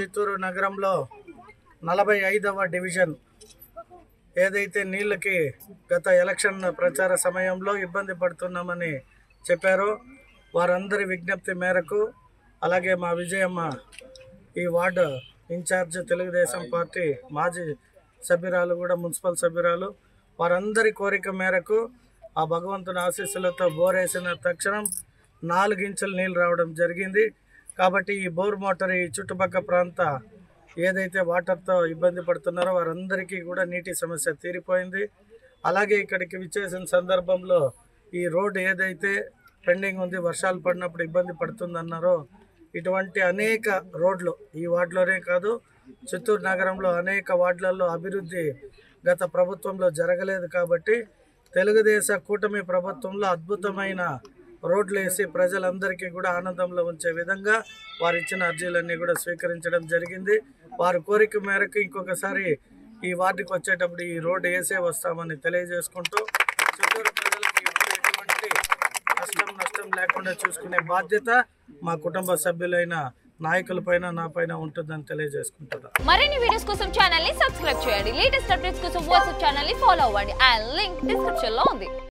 చిత్తూరు నగరంలో 45వ డివిజన్ ఏదైతే నీళ్ళకి గత ఎలక్షన్ ప్రచార సమయంలో ఇబ్బంది పడుతున్నామని చెప్పారో వారందరి విజ్ఞప్తి మేరకు, అలాగే మా విజయమ్మ ఈ వార్డు ఇన్ఛార్జ్ తెలుగుదేశం పార్టీ మాజీ సభ్యురాలు కూడా మున్సిపల్ సభ్యురాలు, వారందరి కోరిక మేరకు ఆ భగవంతుని ఆశీస్సులతో బోరేసిన తక్షణం 4 ఇంచుల నీళ్ళు రావడం జరిగింది. కాబట్టి ఈ బోర్ మోటార్ ఈ చుట్టుపక్కల ప్రాంత ఏదైతే వాటర్తో ఇబ్బంది పడుతున్నారో వారందరికీ కూడా నీటి సమస్య తీరిపోయింది. అలాగే ఇక్కడికి విచ్చేసిన సందర్భంలో ఈ రోడ్డు ఏదైతే పెండింగ్ ఉంది, వర్షాలు పడినప్పుడు ఇబ్బంది పడుతుందన్నారో ఇటువంటి అనేక రోడ్లు ఈ వార్డులోనే కాదు చిత్తూరు నగరంలో అనేక వార్డులలో అభివృద్ధి గత ప్రభుత్వంలో జరగలేదు. కాబట్టి తెలుగుదేశ కూటమి ప్రభుత్వంలో అద్భుతమైన రోడ్లు వేసి ప్రజలందరికీ కూడా ఆనందంలో ఉంచే విధంగా వారు ఇచ్చిన అర్జీలన్నీ కూడా స్వీకరించడం జరిగింది. వారి కోరిక మేరకు ఇంకొకసారి ఈ వార్డుకి వచ్చేటప్పుడు ఈ రోడ్డు వేసే వస్తామని తెలియజేసుకుంటూ చిత్తూరు ప్రజలకు ఎటువంటి నష్టం లేకుండా చూసుకునే బాధ్యత మా కుటుంబ సభ్యులైన నాయకులపైన నాపైన ఉంటుందని తెలియజేసుకుంటున్నాను. మరిన్ని వీడియోస్ కోసం ఛానల్ ని సబ్స్క్రైబ్ చేయండి. లేటెస్ట్ అప్డేట్స్ కోసం వాట్సాప్ ఛానల్ ని ఫాలో అవ్వండి. ఆ లింక్ డిస్క్రిప్షన్ లో ఉంది.